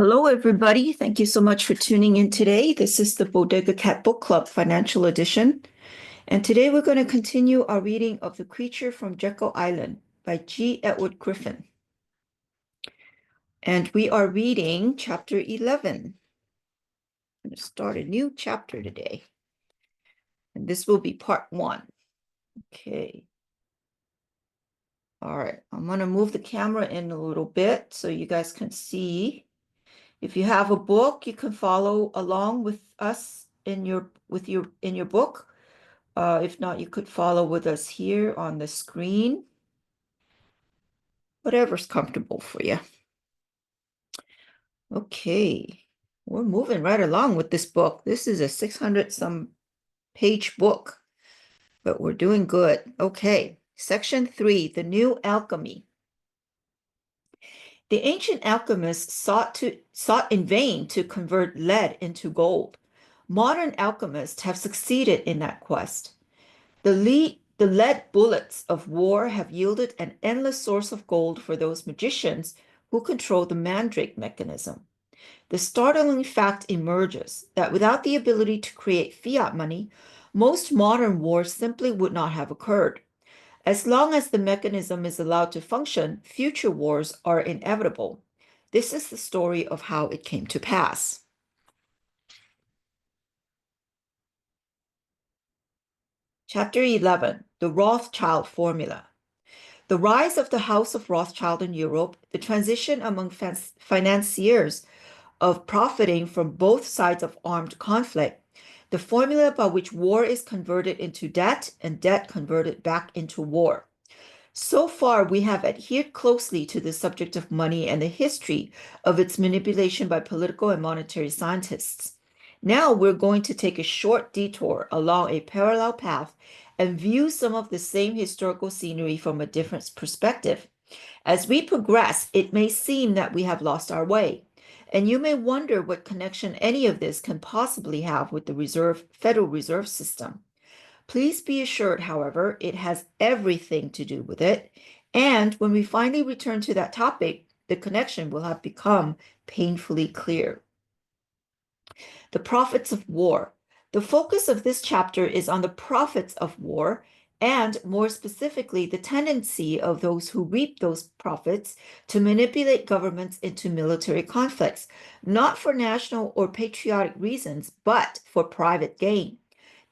Hello, everybody. Thank you so much for tuning in today. This is the Bodega Cat Book Club Financial Edition. And today we're going to continue our reading of The Creature from Jekyll Island by G. Edward Griffin. And we are reading chapter 11. I'm going to start a new chapter today. And this will be part 1. Okay. All right. I'm going to move the camera in a little bit so you guys can see. If you have a book, you can follow along with us in your book. If not, you could follow with us here on the screen. Whatever's comfortable for you. Okay, we're moving right along with this book. This is a 600 some page book, but we're doing good. Okay, section 3, the new alchemy. The ancient alchemists sought in vain to convert lead into gold. Modern alchemists have succeeded in that quest. The lead bullets of war have yielded an endless source of gold for those magicians who control the mandrake mechanism. The startling fact emerges that without the ability to create fiat money, most modern wars simply would not have occurred. As long as the mechanism is allowed to function, future wars are inevitable. This is the story of how it came to pass. Chapter 11, The Rothschild Formula. The rise of the House of Rothschild in Europe, the transition among financiers of profiting from both sides of armed conflict, the formula by which war is converted into debt and debt converted back into war. So far, we have adhered closely to the subject of money and the history of its manipulation by political and monetary scientists. Now we're going to take a short detour along a parallel path and view some of the same historical scenery from a different perspective. As we progress, it may seem that we have lost our way, and you may wonder what connection any of this can possibly have with the Federal Reserve System. Please be assured, however, it has everything to do with it, and when we finally return to that topic, the connection will have become painfully clear. The profits of war. The focus of this chapter is on the profits of war, and more specifically, the tendency of those who reap those profits to manipulate governments into military conflicts, not for national or patriotic reasons, but for private gain.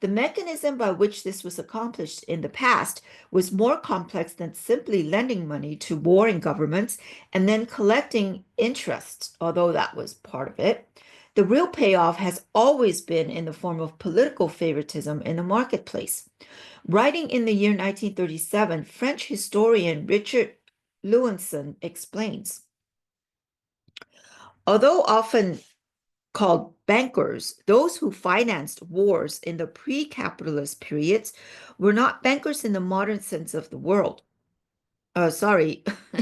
The mechanism by which this was accomplished in the past was more complex than simply lending money to warring governments and then collecting interest, although that was part of it. The real payoff has always been in the form of political favoritism in the marketplace. Writing in the year 1937, French historian Richard Lewinson explains, although often called bankers, those who financed wars in the pre-capitalist periods were not bankers in the modern sense of the word.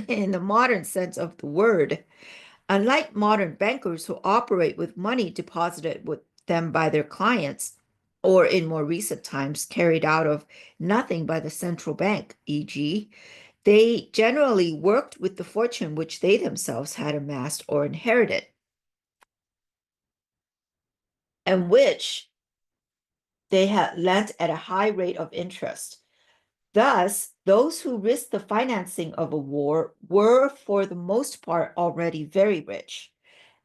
In the modern sense of the word. Unlike modern bankers who operate with money deposited with them by their clients, or in more recent times carried out of nothing by the central bank, e.g., they generally worked with the fortune which they themselves had amassed or inherited, and which they had lent at a high rate of interest. Thus, those who risked the financing of a war were, for the most part, already very rich.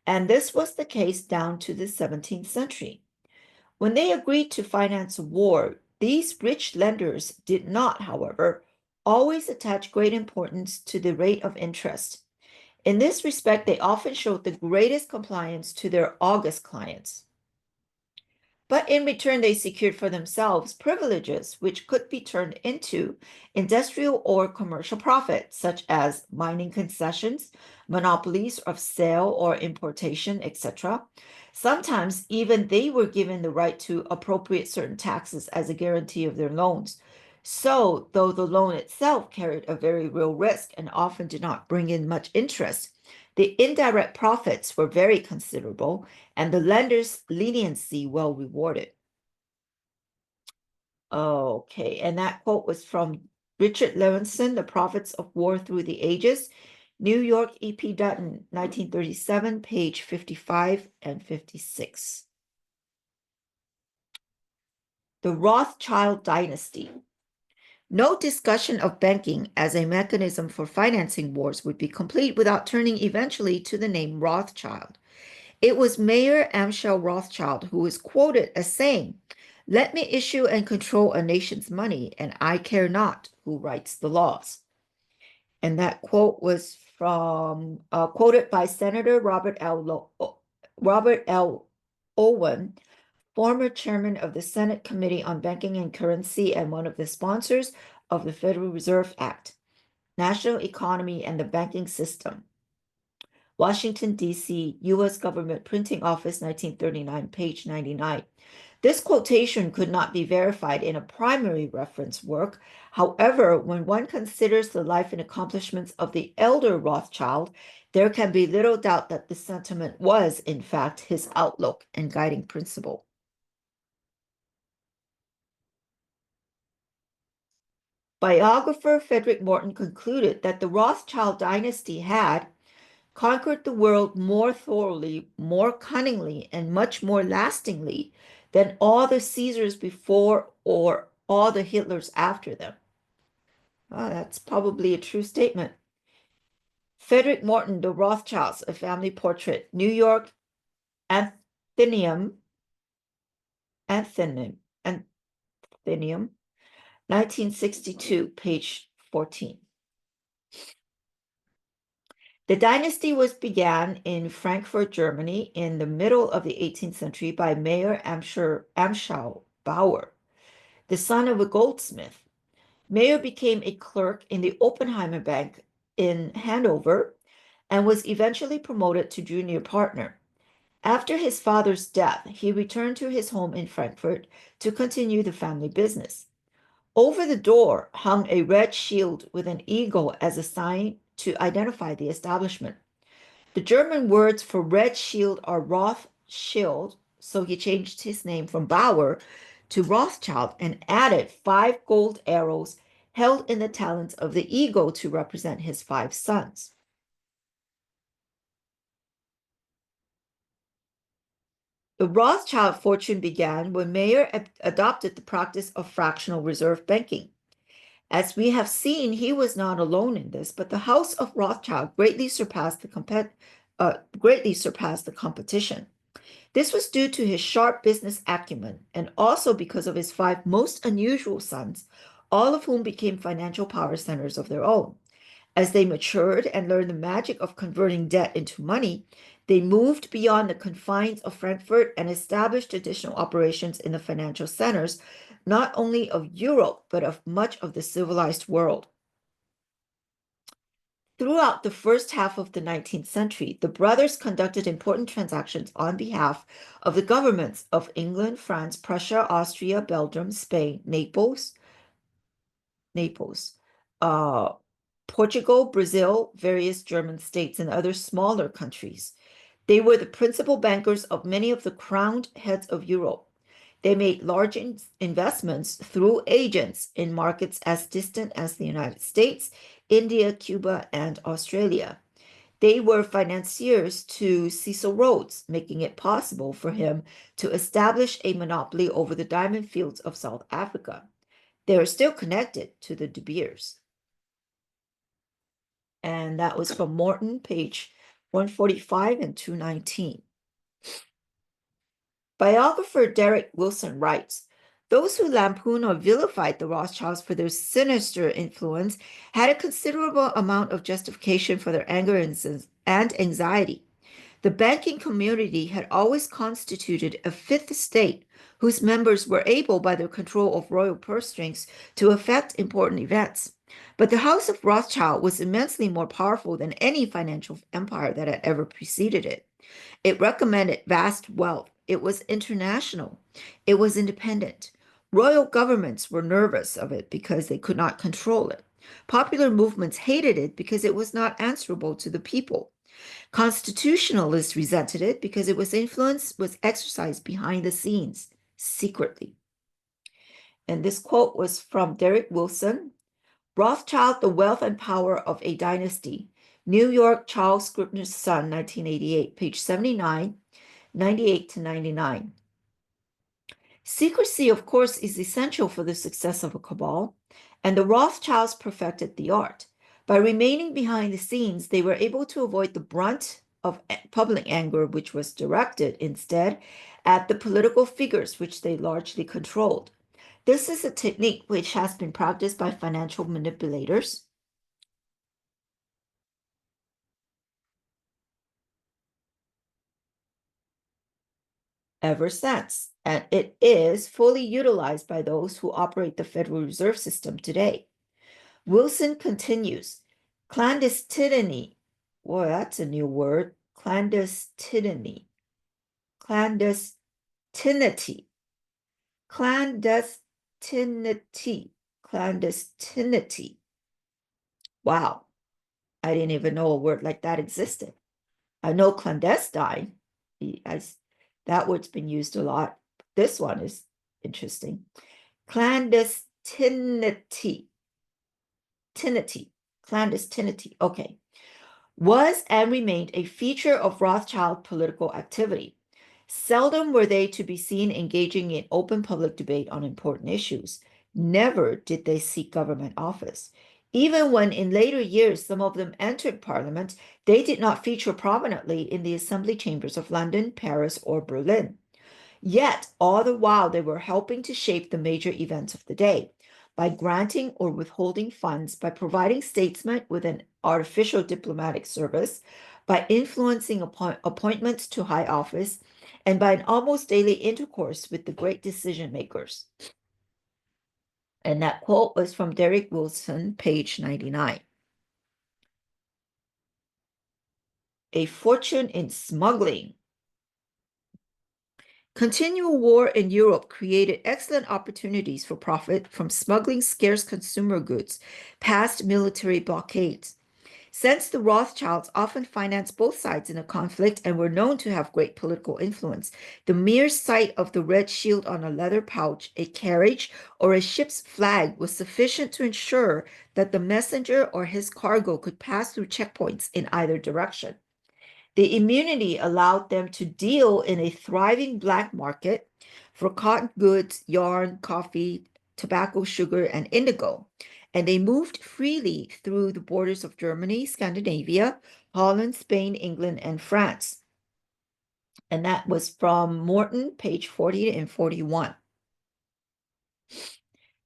And this was the case down to the 17th century. When they agreed to finance a war, these rich lenders did not, however, always attach great importance to the rate of interest. In this respect, they often showed the greatest compliance to their august clients. But in return, they secured for themselves privileges which could be turned into industrial or commercial profit, such as mining concessions, monopolies of sale or importation, etc. Sometimes even they were given the right to appropriate certain taxes as a guarantee of their loans. So, though the loan itself carried a very real risk and often did not bring in much interest, the indirect profits were very considerable and the lender's leniency well rewarded. Okay, and that quote was from Richard Lewinson, The Profits of War Through the Ages, New York E.P. Dutton, 1937, page 55 and 56. The Rothschild dynasty. No discussion of banking as a mechanism for financing wars would be complete without turning eventually to the name Rothschild. It was Mayer Amschel Rothschild who is quoted as saying, "Let me issue and control a nation's money, and I care not who writes the laws." And that quote was from quoted by Senator Robert L. Owen, former chairman of the Senate Committee on Banking and Currency and one of the sponsors of the Federal Reserve Act, National Economy and the Banking System. Washington, D.C., U.S. Government Printing Office, 1939, page 99. This quotation could not be verified in a primary reference work. However, when one considers the life and accomplishments of the elder Rothschild, there can be little doubt that the sentiment was, in fact, his outlook and guiding principle. Biographer Frederick Morton concluded that the Rothschild dynasty had conquered the world more thoroughly, more cunningly, and much more lastingly than all the Caesars before or all the Hitlers after them. That's probably a true statement. Frederick Morton, The Rothschilds, A Family Portrait, New York, Athenaeum, 1962, page 14. The dynasty was began in Frankfurt, Germany, in the middle of the 18th century by Mayer Amschel Bauer, the son of a goldsmith. Mayer became a clerk in the Oppenheimer Bank in Hanover and was eventually promoted to junior partner. After his father's death, he returned to his home in Frankfurt to continue the family business. Over the door hung a red shield with an eagle as a sign to identify the establishment. The German words for red shield are Rothschild, so he changed his name from Bauer to Rothschild and added 5 gold arrows held in the talons of the eagle to represent his 5 sons. The Rothschild fortune began when Mayer adopted the practice of fractional reserve banking. As we have seen, he was not alone in this, but the House of Rothschild greatly surpassed the competition. This was due to his sharp business acumen and also because of his 5 most unusual sons, all of whom became financial power centers of their own. As they matured and learned the magic of converting debt into money, they moved beyond the confines of Frankfurt and established additional operations in the financial centers, not only of Europe, but of much of the civilized world. Throughout the first half of the 19th century, the brothers conducted important transactions on behalf of the governments of England, France, Prussia, Austria, Belgium, Spain, Naples, Portugal, Brazil, various German states, and other smaller countries. They were the principal bankers of many of the crowned heads of Europe. They made large investments through agents in markets as distant as the United States, India, Cuba, and Australia. They were financiers to Cecil Rhodes, making it possible for him to establish a monopoly over the diamond fields of South Africa. They are still connected to the De Beers. And that was from Morton, page 145 and 219. Biographer Derek Wilson writes, "Those who lampoon or vilified the Rothschilds for their sinister influence had a considerable amount of justification for their anger and anxiety. The banking community had always constituted a fifth estate whose members were able, by their control of royal purse strings, to affect important events. But the House of Rothschild was immensely more powerful than any financial empire that had ever preceded it. It recommended vast wealth. It was international. It was independent. Royal governments were nervous of it because they could not control it. Popular movements hated it because it was not answerable to the people. Constitutionalists resented it because its influence was exercised behind the scenes, secretly." And this quote was from Derek Wilson, "Rothschild, the Wealth and Power of a Dynasty." New York, Charles Scribner's Son, 1988, page 79, 98 to 99. Secrecy, of course, is essential for the success of a cabal, and the Rothschilds perfected the art. By remaining behind the scenes, they were able to avoid the brunt of public anger, which was directed instead at the political figures which they largely controlled. This is a technique which has been practiced by financial manipulators ever since, and it is fully utilized by those who operate the Federal Reserve System today. Wilson continues, clandestinity, well, that's a new word, clandestinity, clandestinity, clandestinity, clandestinity. Wow, I didn't even know a word like that existed. I know clandestine, that word's been used a lot. This one is interesting. Clandestinity, clandestinity, okay, was and remained a feature of Rothschild political activity. Seldom were they to be seen engaging in open public debate on important issues. Never did they seek government office. Even when in later years some of them entered parliament, they did not feature prominently in the assembly chambers of London, Paris, or Berlin. Yet, all the while, they were helping to shape the major events of the day by granting or withholding funds, by providing statesmen with an artificial diplomatic service, by influencing appointments to high office, and by an almost daily intercourse with the great decision makers. And that quote was from Derek Wilson, page 99. A fortune in smuggling. Continual war in Europe created excellent opportunities for profit from smuggling scarce consumer goods past military blockades. Since the Rothschilds often financed both sides in a conflict and were known to have great political influence, the mere sight of the red shield on a leather pouch, a carriage, or a ship's flag was sufficient to ensure that the messenger or his cargo could pass through checkpoints in either direction. The immunity allowed them to deal in a thriving black market for cotton goods, yarn, coffee, tobacco, sugar, and indigo. And they moved freely through the borders of Germany, Scandinavia, Holland, Spain, England, and France. And that was from Morton, page 40 and 41.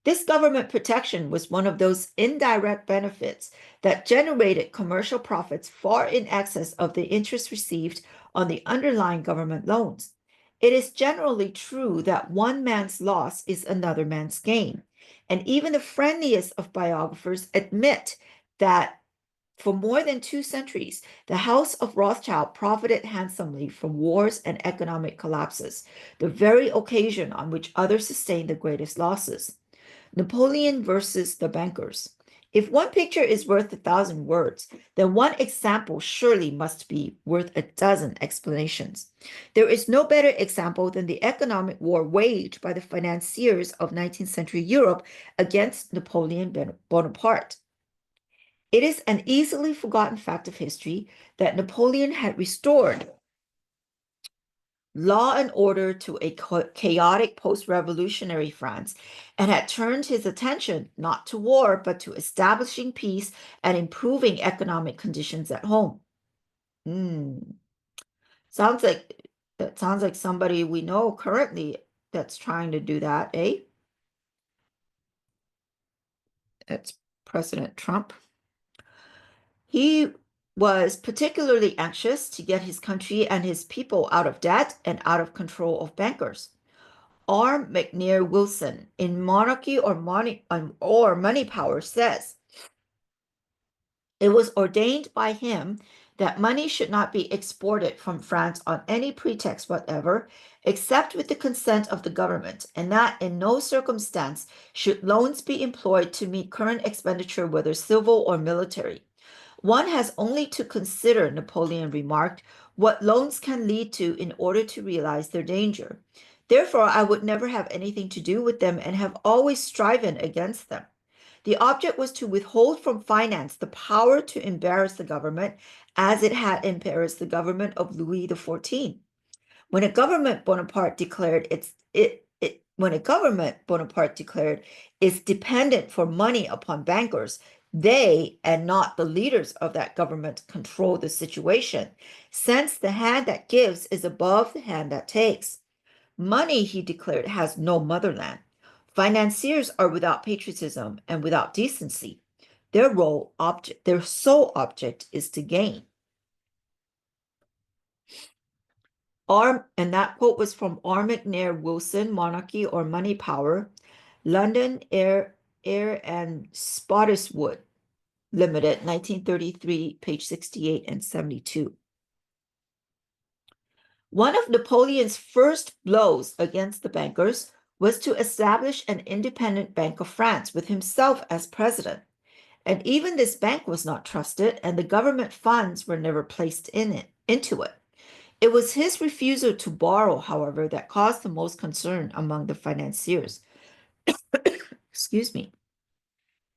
This government protection was one of those indirect benefits that generated commercial profits far in excess of the interest received on the underlying government loans. It is generally true that one man's loss is another man's gain, and even the friendliest of biographers admit that for more than 2 centuries, the House of Rothschild profited handsomely from wars and economic collapses, the very occasion on which others sustained the greatest losses. Napoleon versus the bankers. If one picture is worth 1,000 words, then one example surely must be worth 12 explanations. There is no better example than the economic war waged by the financiers of 19th century Europe against Napoleon Bonaparte. It is an easily forgotten fact of history that Napoleon had restored law and order to a chaotic post-revolutionary France and had turned his attention not to war, but to establishing peace and improving economic conditions at home. Sounds like somebody we know currently that's trying to do that, eh? That's President Trump. He was particularly anxious to get his country and his people out of debt and out of control of bankers. R. McNair Wilson in Monarchy or Money Power says, it was ordained by him that money should not be exported from France on any pretext whatever, except with the consent of the government, and that in no circumstance should loans be employed to meet current expenditure, whether civil or military. One has only to consider, Napoleon remarked, what loans can lead to in order to realize their danger. Therefore, I would never have anything to do with them and have always striven against them. The object was to withhold from finance the power to embarrass the government as it had embarrassed the government of Louis XIV. When a government Bonaparte declared is dependent for money upon bankers, they and not the leaders of that government control the situation, since the hand that gives is above the hand that takes. Money, he declared, has no motherland. Financiers are without patriotism and without decency. Their sole object is to gain. And that quote was from R. McNair Wilson, Monarchy or Money Power, London Air and Spottiswoode Limited, 1933, page 68 and 72. One of Napoleon's first blows against the bankers was to establish an independent Bank of France with himself as president. And even this bank was not trusted, and the government funds were never placed into it. It was his refusal to borrow, however, that caused the most concern among the financiers. Excuse me.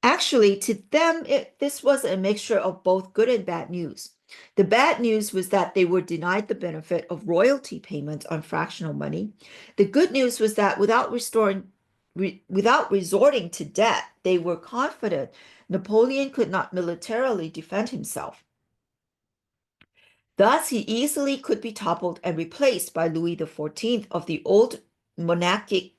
Actually, to them, this was a mixture of both good and bad news. The bad news was that they were denied the benefit of royalty payments on fractional money. The good news was that without resorting to debt, they were confident Napoleon could not militarily defend himself. Thus, he easily could be toppled and replaced by Louis XIV of the old monarchic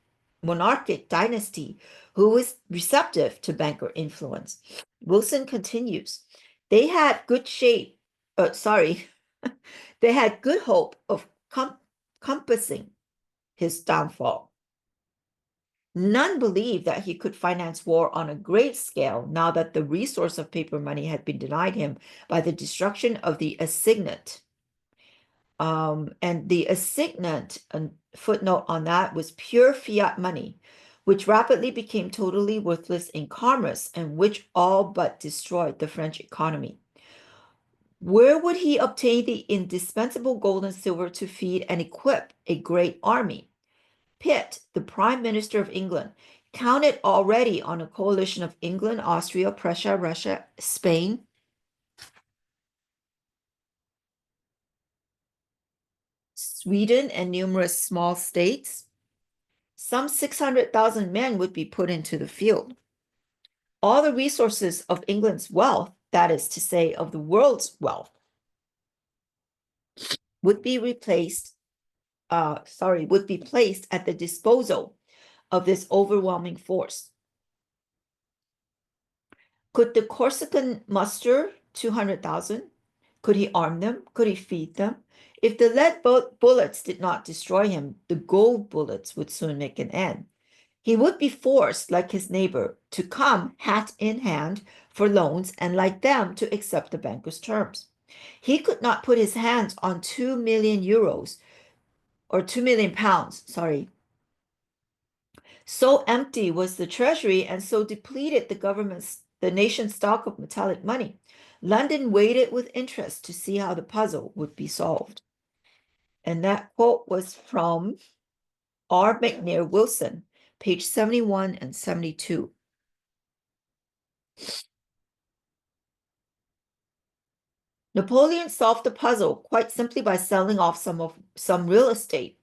dynasty, who was receptive to banker influence. Wilson continues, they had good they had good hope of compassing his downfall. None believed that he could finance war on a great scale now that the resource of paper money had been denied him by the destruction of the assignat. And the assignat, a footnote on that, was pure fiat money, which rapidly became totally worthless in commerce and which all but destroyed the French economy. Where would he obtain the indispensable gold and silver to feed and equip a great army? Pitt, the Prime Minister of England, counted already on a coalition of England, Austria, Prussia, Russia, Spain, Sweden, and numerous small states. Some 600,000 men would be put into the field. All the resources of England's wealth, that is to say, of the world's wealth, would be placed at the disposal of this overwhelming force. Could the Corsican muster 200,000? Could he arm them? Could he feed them? If the lead bullets did not destroy him, the gold bullets would soon make an end. He would be forced, like his neighbor, to come hat in hand for loans and like them to accept the banker's terms. He could not put his hands on 2 million euros or 2 million pounds, So empty was the treasury and so depleted the nation's stock of metallic money. London waited with interest to see how the puzzle would be solved. And that quote was from R. McNair Wilson, page 71 and 72. Napoleon solved the puzzle quite simply by selling off some real estate.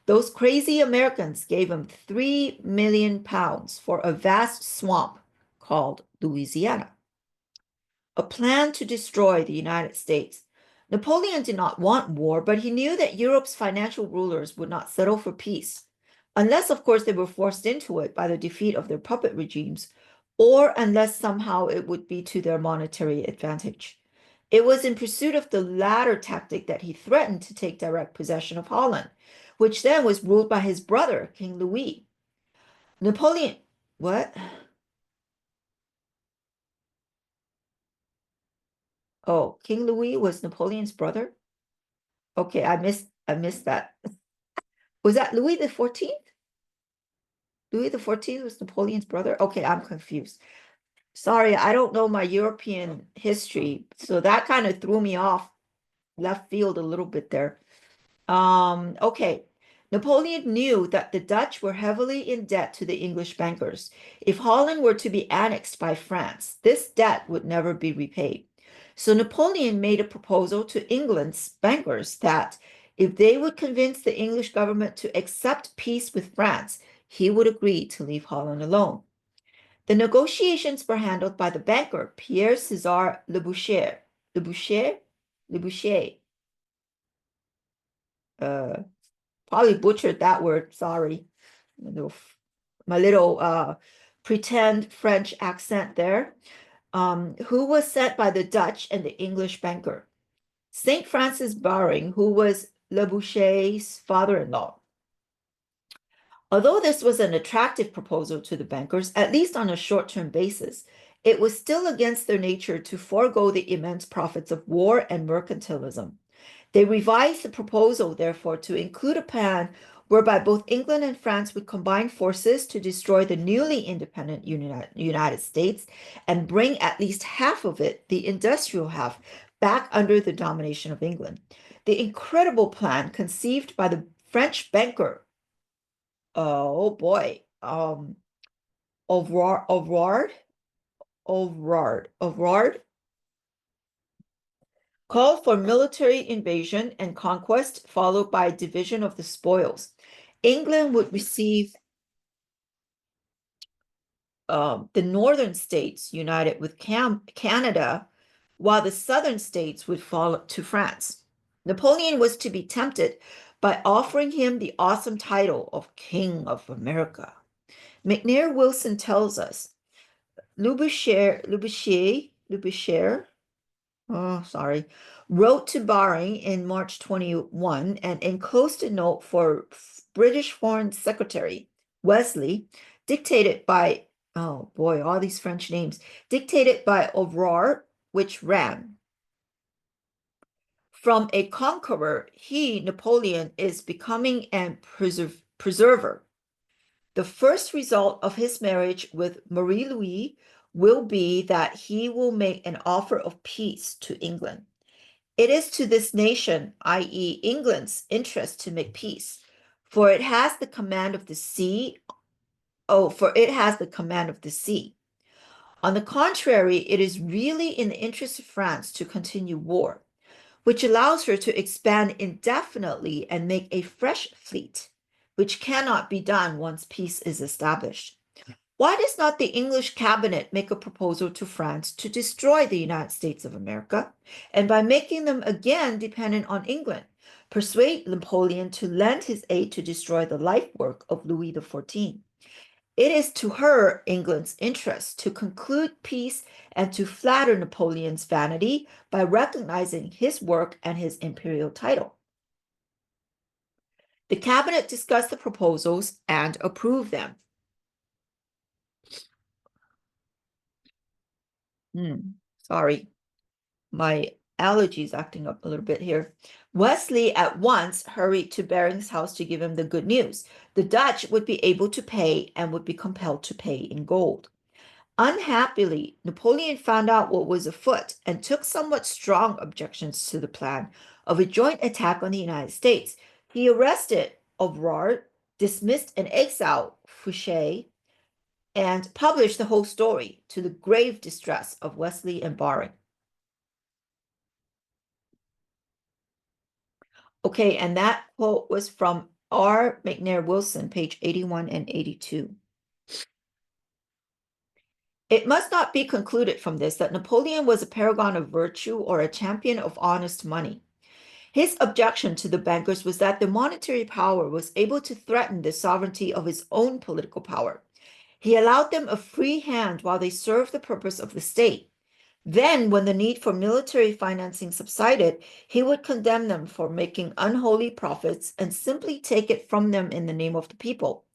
Those crazy Americans gave him 3 million pounds for a vast swamp called Louisiana. A plan to destroy the United States. Napoleon did not want war, but he knew that Europe's financial rulers would not settle for peace, unless, of course, they were forced into it by the defeat of their puppet regimes, or unless somehow it would be to their monetary advantage. It was in pursuit of the latter tactic that he threatened to take direct possession of Holland, which then was ruled by his brother, King Louis. Napoleon, what? Oh, King Louis was Napoleon's brother? Okay, I missed that. Was that Louis the 14th? Louis the 14th was Napoleon's brother? Okay, I'm confused. Sorry, I don't know my European history, so that kind of threw me off left field a little bit there. Okay. Napoleon knew that the Dutch were heavily in debt to the English bankers. If Holland were to be annexed by France, this debt would never be repaid. So Napoleon made a proposal to England's bankers that if they would convince the English government to accept peace with France, he would agree to leave Holland alone. The negotiations were handled by the banker Pierre César Leboucher. Leboucher? Leboucher. Probably butchered that word, sorry. My little pretend French accent there. Who was sent by the Dutch and the English banker. St. Francis Baring, who was Leboucher's father-in-law. Although this was an attractive proposal to the bankers, at least on a short-term basis, it was still against their nature to forego the immense profits of war and mercantilism. They revised the proposal, therefore, to include a plan whereby both England and France would combine forces to destroy the newly independent United States and bring at least half of it, the industrial half, back under the domination of England. The incredible plan conceived by the French banker, oh boy, Overard, called for military invasion and conquest, followed by division of the spoils. England would receive the northern states united with Canada, while the southern states would fall to France. Napoleon was to be tempted by offering him the awesome title of King of America. McNair Wilson tells us, Leboucher, wrote to Baring in March 21 and enclosed a note for British Foreign Secretary Wesley, dictated by, oh boy, all these French names, dictated by Overard, which ran, from a conqueror, he, Napoleon, is becoming an preserver. The first result of his marriage with Marie-Louise will be that he will make an offer of peace to England. It is to this nation, i.e., England's interest to make peace, for it has the command of the sea. For it has the command of the sea. On the contrary, it is really in the interest of France to continue war, which allows her to expand indefinitely and make a fresh fleet, which cannot be done once peace is established. Why does not the English cabinet make a proposal to France to destroy the United States of America, and by making them again dependent on England, persuade Napoleon to lend his aid to destroy the life work of Louis XIV? It is to her, England's interest, to conclude peace and to flatter Napoleon's vanity by recognizing his work and his imperial title. The cabinet discussed the proposals and approved them. Sorry, my allergies acting up a little bit here. Wesley at once hurried to Baring's house to give him the good news. The Dutch would be able to pay and would be compelled to pay in gold. Unhappily, Napoleon found out what was afoot and took somewhat strong objections to the plan of a joint attack on the United States. He arrested Overard, dismissed and exiled Fouché, and published the whole story to the grave distress of Wesley and Baring. Okay, and that quote was from R. McNair Wilson, page 81 and 82. It must not be concluded from this that Napoleon was a paragon of virtue or a champion of honest money. His objection to the bankers was that the monetary power was able to threaten the sovereignty of his own political power. He allowed them a free hand while they served the purpose of the state. Then, when the need for military financing subsided, he would condemn them for making unholy profits and simply take it from them in the name of the people.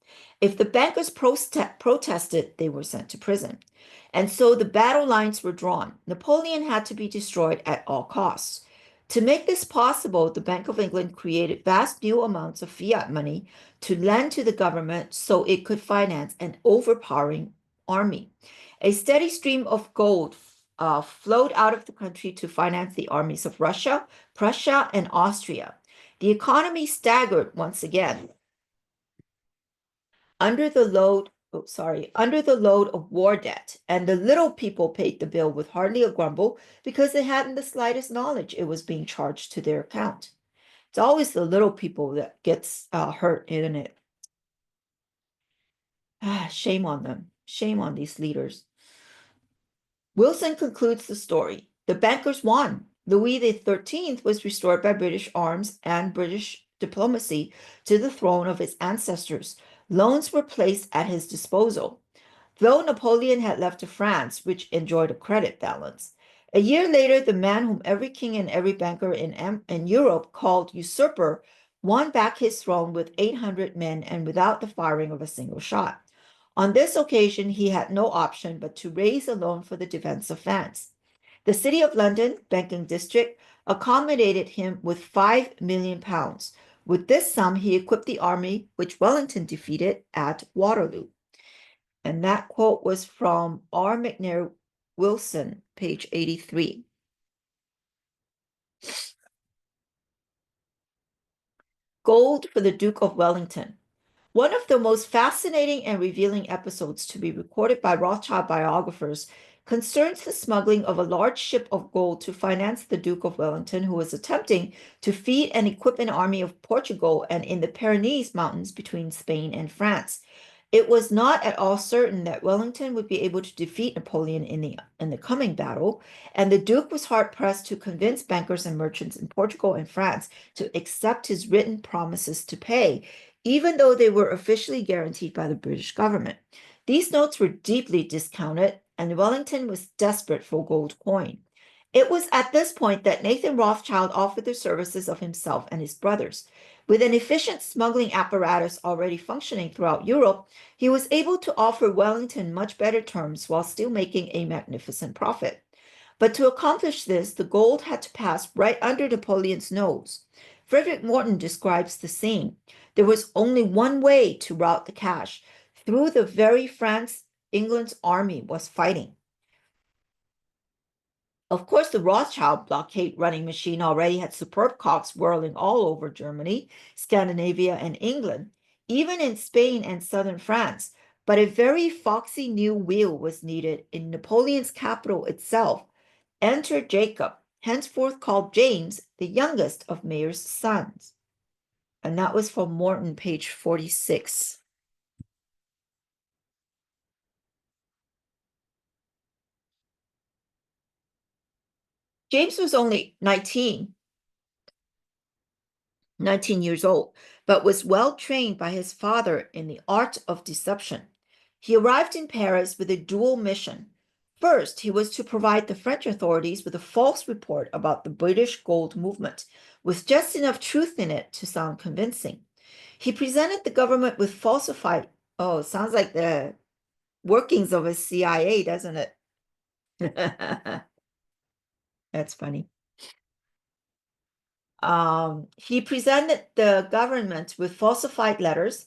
If the bankers protested, they were sent to prison. And so the battle lines were drawn. Napoleon had to be destroyed at all costs. To make this possible, the Bank of England created vast new amounts of fiat money to lend to the government so it could finance an overpowering army. A steady stream of gold flowed out of the country to finance the armies of Russia, Prussia, and Austria. The economy staggered once again. under the load, under the load of war debt, and the little people paid the bill with hardly a grumble because they hadn't the slightest knowledge it was being charged to their account. It's always the little people that gets hurt, isn't it? Shame on them. Shame on these leaders. Wilson concludes the story. The bankers won. Louis XIII was restored by British arms and British diplomacy to the throne of his ancestors. Loans were placed at his disposal, though Napoleon had left to France, which enjoyed a credit balance. A year later, the man whom every king and every banker in Europe called usurper won back his throne with 800 men and without the firing of a single shot. On this occasion, he had no option but to raise a loan for the defense of France. The City of London banking district accommodated him with £5 million. With this sum, he equipped the army which Wellington defeated at Waterloo. And that quote was from R. McNair Wilson, page 83. Gold for the Duke of Wellington. One of the most fascinating and revealing episodes to be recorded by Rothschild biographers concerns the smuggling of a large ship of gold to finance the Duke of Wellington, who was attempting to feed and equip an army of Portugal and in the Pyrenees Mountains between Spain and France. It was not at all certain that Wellington would be able to defeat Napoleon in the coming battle, and the Duke was hard-pressed to convince bankers and merchants in Portugal and France to accept his written promises to pay, even though they were officially guaranteed by the British government. These notes were deeply discounted, and Wellington was desperate for gold coin. It was at this point that Nathan Rothschild offered the services of himself and his brothers. With an efficient smuggling apparatus already functioning throughout Europe, he was able to offer Wellington much better terms while still making a magnificent profit. But to accomplish this, the gold had to pass right under Napoleon's nose. Frederick Morton describes the scene. There was only one way to route the cash, through the very France England's army was fighting. Of course, the Rothschild blockade running machine already had superb cocks whirling all over Germany, Scandinavia, and England, even in Spain and southern France. But a very foxy new wheel was needed in Napoleon's capital itself. Enter Jacob, henceforth called James, the youngest of Mayer's sons. And that was from Morton, page 46. James was only 19 years old, but was well trained by his father in the art of deception. He arrived in Paris with a dual mission. First, he was to provide the French authorities with a false report about the British gold movement, with just enough truth in it to sound convincing. He presented the government with falsified, oh, sounds like the workings of a CIA, doesn't it? That's funny. He presented the government with falsified letters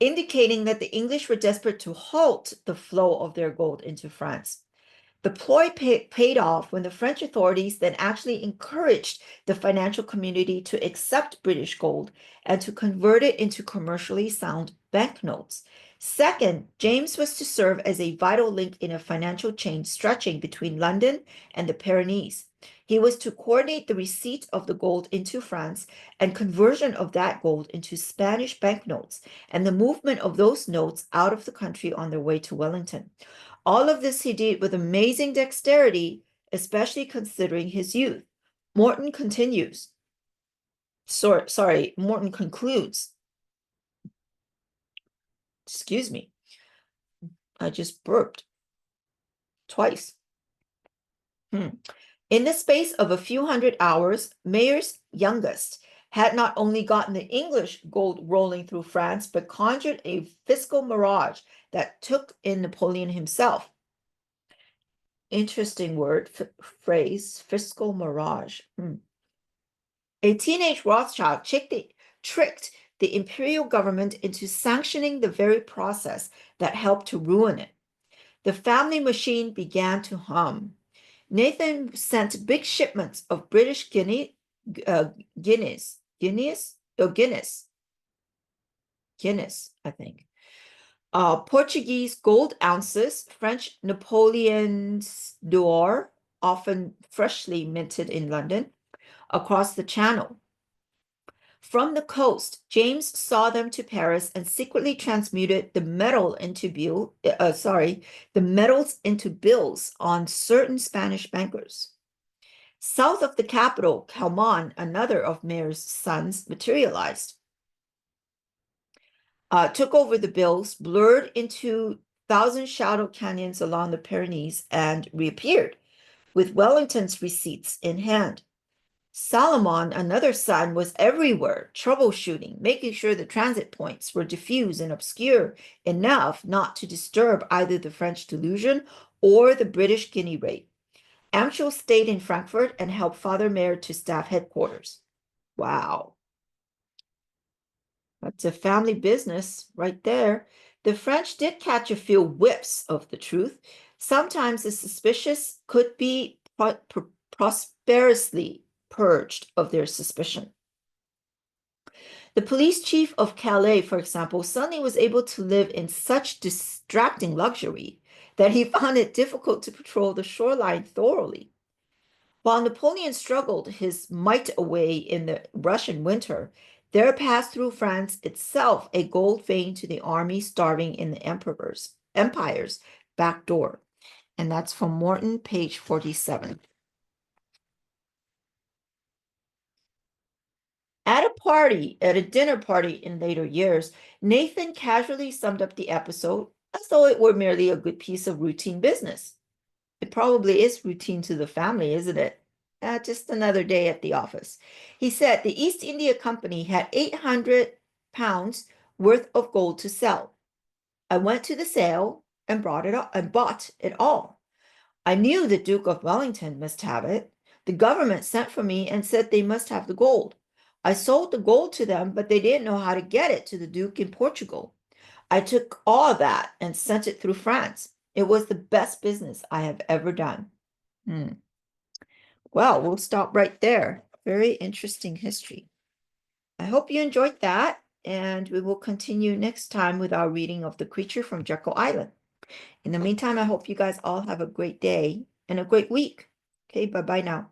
indicating that the English were desperate to halt the flow of their gold into France. The ploy paid off when the French authorities then actually encouraged the financial community to accept British gold and to convert it into commercially sound banknotes. Second, James was to serve as a vital link in a financial chain stretching between London and the Pyrenees. He was to coordinate the receipt of the gold into France and conversion of that gold into Spanish banknotes and the movement of those notes out of the country on their way to Wellington. All of this he did with amazing dexterity, especially considering his youth. Morton continues. Morton concludes. Excuse me. I just burped twice. In the space of a few hundred hours, Mayer's youngest had not only gotten the English gold rolling through France, but conjured a fiscal mirage that took in Napoleon himself. Interesting word, phrase, fiscal mirage. A teenage Rothschild tricked the imperial government into sanctioning the very process that helped to ruin it. The family machine began to hum. Nathan sent big shipments of British Guinness, I think, Portuguese gold ounces, French Napoleon's d'or, often freshly minted in London, across the Channel. From the coast, James saw them to Paris and secretly transmuted the metals into bills on certain Spanish bankers. South of the capital, Calmon, another of Mayer's sons, materialized. Took over the bills, blurred into thousand shadow canyons along the Pyrenees, and reappeared with Wellington's receipts in hand. Salomon, another son, was everywhere, troubleshooting, making sure the transit points were diffuse and obscure enough not to disturb either the French delusion or the British guinea rate. Amschel stayed in Frankfurt and helped Father Mayer to staff headquarters. Wow. That's a family business right there. The French did catch a few whiffs of the truth. Sometimes the suspicious could be prosperously purged of their suspicion. The police chief of Calais, for example, suddenly was able to live in such distracting luxury that he found it difficult to patrol the shoreline thoroughly. While Napoleon struggled his might away in the Russian winter, there passed through France itself a gold vein to the army starving in the empire's back door. And that's from Morton, page 47. At a dinner party in later years, Nathan casually summed up the episode as though it were merely a good piece of routine business. It probably is routine to the family, isn't it? Just another day at the office. He said the East India Company had 800 pounds worth of gold to sell. I went to the sale and bought it all. I knew the Duke of Wellington must have it. The government sent for me and said they must have the gold. I sold the gold to them, but they didn't know how to get it to the Duke in Portugal. I took all that and sent it through France. It was the best business I have ever done. Well, we'll stop right there. Very interesting history. I hope you enjoyed that, and we will continue next time with our reading of The Creature from Jekyll Island. In the meantime, I hope you guys all have a great day and a great week. Okay, bye-bye now.